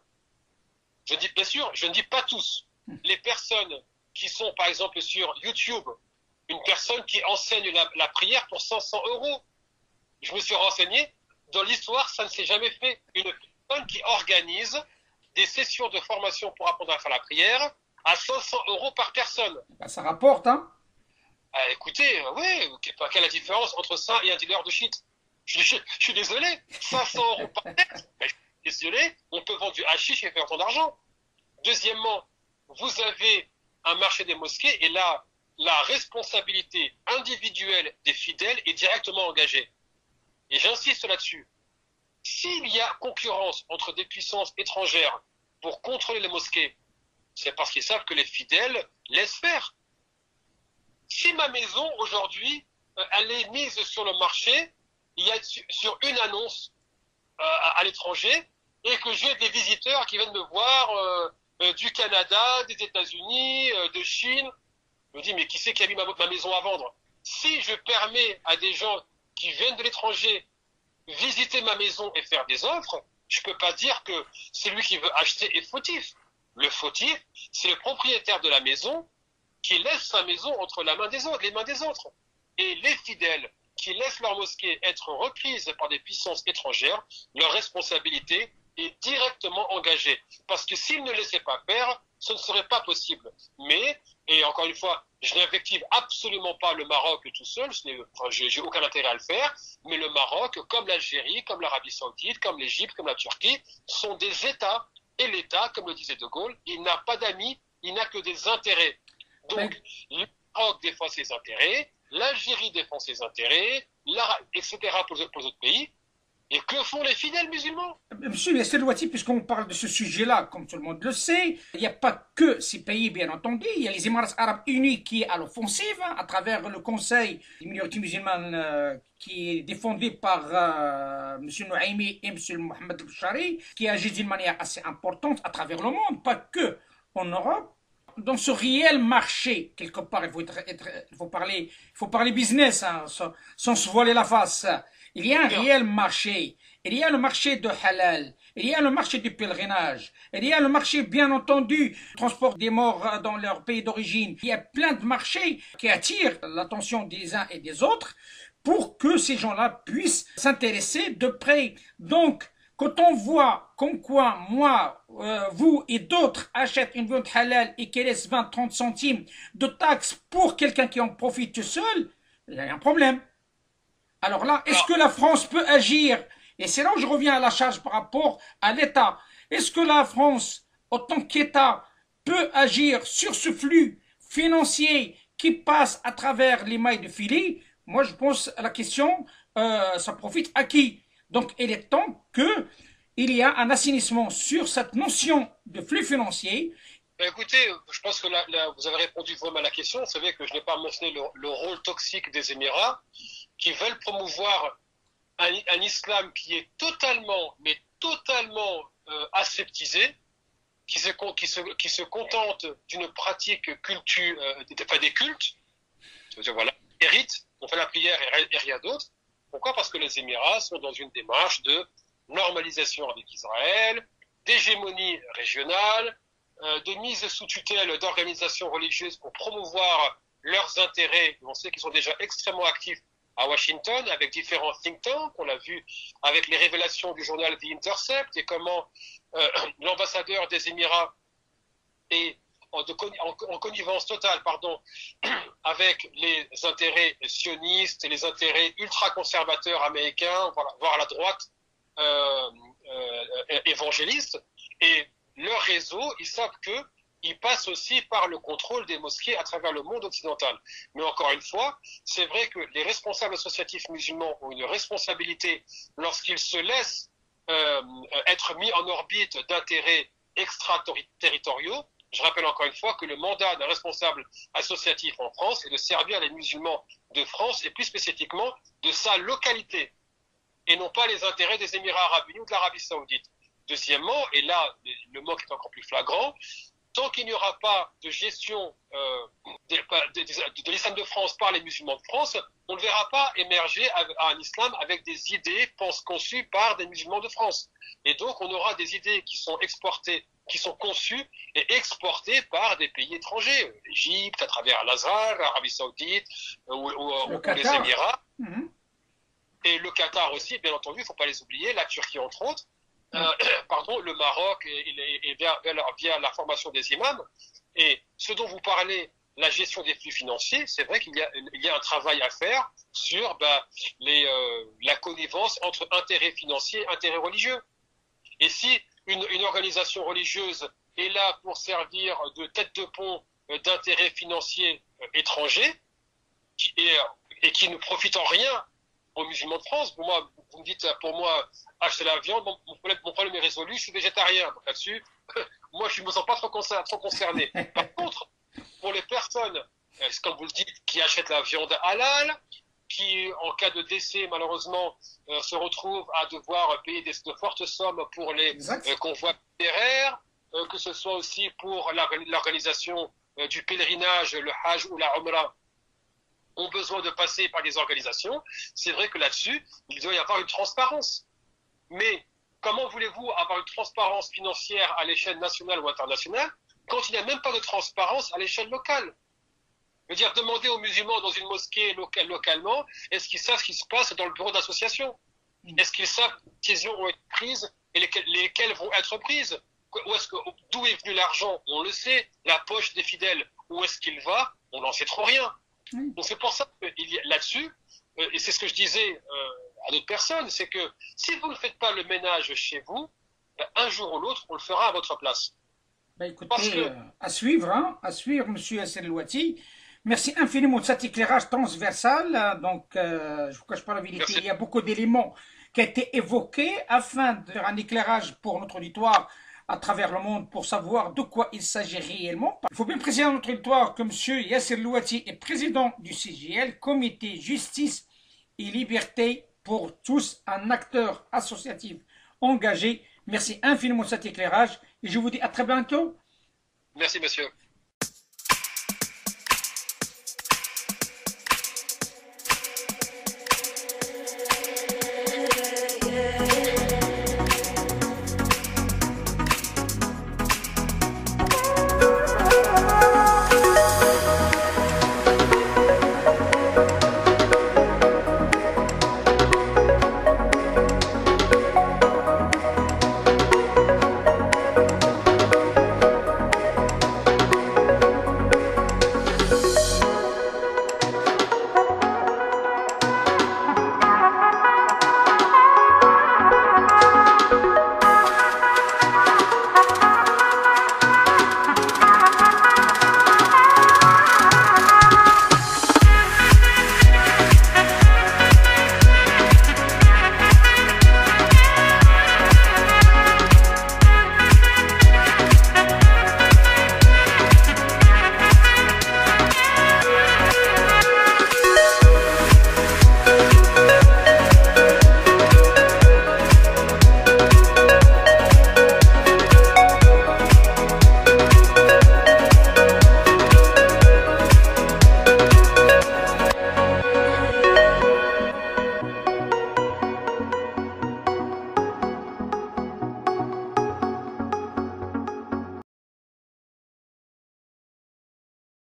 Je dis, bien sûr, je ne dis pas tous. Les personnes qui sont, par exemple, sur YouTube, une personne qui enseigne la prière pour 500 €. Je me suis renseigné, dans l'histoire, ça ne s'est jamais fait. Une personne qui organise des sessions de formation pour apprendre à faire la prière à 500 € par personne. Ben, ça rapporte, hein. Écoutez, oui, quelle est la différence entre ça et un dealer de shit? Je suis désolé, 500 € par tête, je suis désolé, on peut vendre du hashish et faire autant d'argent. Deuxièmement, vous avez un marché des mosquées et là, la responsabilité individuelle des fidèles est directement engagée. Et j'insiste là-dessus. S'il y a concurrence entre des puissances étrangères pour contrôler les mosquées, c'est parce qu'ils savent que les fidèles laissent faire. Si ma maison, aujourd'hui, elle est mise sur le marché, il y a sur une annonce à l'étranger, et que j'ai des visiteurs qui viennent me voir du Canada, des États-Unis, de Chine, je me dis, mais qui c'est qui a mis ma maison à vendre? Si je permets à des gens qui viennent de l'étranger visiter ma maison et faire des offres, je peux pas dire que celui qui veut acheter est fautif. Le fautif, c'est le propriétaire de la maison qui laisse sa maison entre les mains des autres. Et les fidèles qui laissent leur mosquée être reprise par des puissances étrangères, leur responsabilité est directement engagée. Parce que s'ils ne laissaient pas faire, ce ne serait pas possible. Mais, et encore une fois, je n'invective absolument pas le Maroc tout seul, j'ai aucun intérêt à le faire, mais le Maroc, comme l'Algérie, comme l'Arabie Saoudite, comme l'Égypte, comme la Turquie, sont des États, et l'État, comme le disait De Gaulle, il n'a pas d'amis, il n'a que des intérêts. Donc, le Maroc défend ses intérêts, l'Algérie défend ses intérêts, etc. pour les autres pays. Et que font les fidèles musulmans? Monsieur Yasser Louati, puisqu'on parle de ce sujet-là, comme tout le monde le sait, il n'y a pas que ces pays, bien entendu. Il y a les Émirats arabes unis qui est à l'offensive, hein, à travers le Conseil des minorités musulmanes qui est défendu par M. Nouaimi et M. Mohamed El-Bouchari, qui agit d'une manière assez importante à travers le monde, pas que en Europe. Dans ce réel marché, quelque part, il faut parler business, hein, sans se voiler la face. Il y a un réel marché. Il y a le marché de halal. Il y a le marché du pèlerinage. Il y a le marché, bien entendu, du transport des morts dans leur pays d'origine. Il y a plein de marchés qui attirent l'attention des uns et des autres pour que ces gens-là puissent s'intéresser de près. Donc, quand on voit comme quoi moi, vous et d'autres achètent une viande halal et qu'elle laisse 20-30 centimes de taxes pour quelqu'un qui en profite tout seul, il y a un problème. Alors là, est-ce que la France peut agir? Et c'est là où je reviens à la charge par rapport à l'État. Est-ce que la France, en tant qu'État, peut agir sur ce flux financier qui passe à travers les mailles de filet? Moi, je pense à la question, ça profite à qui? Donc, il est temps qu'il y a un assainissement sur cette notion de flux financier. Écoutez, je pense que là, vous avez répondu vraiment à la question. Vous savez que je n'ai pas mentionné le rôle toxique des Émirats, qui veulent promouvoir un islam qui est totalement, mais totalement aseptisé, qui se contente d'une pratique des cultes, voilà, des rites, on fait la prière et rien d'autre. Pourquoi? Parce que les Émirats sont dans une démarche de normalisation avec Israël, d'hégémonie régionale, de mise sous tutelle d'organisations religieuses pour promouvoir leurs intérêts. On sait qu'ils sont déjà extrêmement actifs à Washington avec différents think tanks. On l'a vu avec les révélations du journal The Intercept et comment l'ambassadeur des Émirats est en connivence totale, pardon, avec les intérêts sionistes et les intérêts ultra-conservateurs américains, voire la droite évangéliste. Et leur réseau, ils savent qu'ils passent aussi par le contrôle des mosquées à travers le monde occidental. Mais encore une fois, c'est vrai que les responsables associatifs musulmans ont une responsabilité lorsqu'ils se laissent être mis en orbite d'intérêts extraterritoriaux. Je rappelle encore une fois que le mandat d'un responsable associatif en France est de servir les musulmans de France et plus spécifiquement de sa localité et non pas les intérêts des Émirats arabes unis ou de l'Arabie saoudite. Deuxièmement, et là le manque est encore plus flagrant, tant qu'il n'y aura pas de gestion de l'islam de France par les musulmans de France, on ne verra pas émerger un islam avec des idées conçues par des musulmans de France. Et donc, on aura des idées qui sont exportées, qui sont conçues et exportées par des pays étrangers, l'Égypte, à travers l'Azhar, l'Arabie Saoudite ou les Émirats. Mmh. Et le Qatar aussi, bien entendu, il ne faut pas les oublier, la Turquie entre autres. Pardon, le Maroc et via la formation des imams. Et ce dont vous parlez, la gestion des flux financiers, c'est vrai qu'il y a un travail à faire sur la connivence entre intérêts financiers et intérêts religieux. Et si une organisation religieuse est là pour servir de tête de pont d'intérêts financiers étrangers et qui ne profitent en rien aux musulmans de France, pour moi, vous me dites, pour moi, acheter la viande, mon problème est résolu, je suis végétarien. Donc là-dessus, moi, je ne me sens pas trop concerné. Par contre, pour les personnes, comme vous le dites, qui achètent la viande halal, qui, en cas de décès, malheureusement, se retrouvent à devoir payer de fortes sommes pour les convois funéraires, que ce soit aussi pour l'organisation du pèlerinage, le Hajj ou la Umrah, ont besoin de passer par des organisations. C'est vrai que là-dessus, il doit y avoir une transparence. Mais comment voulez-vous avoir une transparence financière à l'échelle nationale ou internationale quand il n'y a même pas de transparence à l'échelle locale? Je veux dire, demander aux musulmans dans une mosquée localement, est-ce qu'ils savent ce qui se passe dans le bureau d'association? Est-ce qu'ils savent que les décisions ont été prises et lesquelles vont être prises? D'où est venu l'argent? On le sait. La poche des fidèles, où est-ce qu'il va? On n'en sait trop rien. Donc c'est pour ça que là-dessus, et c'est ce que je disais à d'autres personnes, c'est que si vous ne faites pas le ménage chez vous, un jour ou l'autre, on le fera à votre place. Écoutez, à suivre, M. Yasser El-Louati. Merci infiniment de cet éclairage transversal. Donc, je ne vous cache pas la vérité, il y a beaucoup d'éléments qui ont été évoqués afin de faire un éclairage pour notre auditoire à travers le monde pour savoir de quoi il s'agit réellement. Il faut bien préciser dans notre auditoire que M. Yasser El-Louati est président du CJL, Comité Justice et Liberté pour tous, un acteur associatif engagé. Merci infiniment de cet éclairage et je vous dis à très bientôt. Merci, monsieur.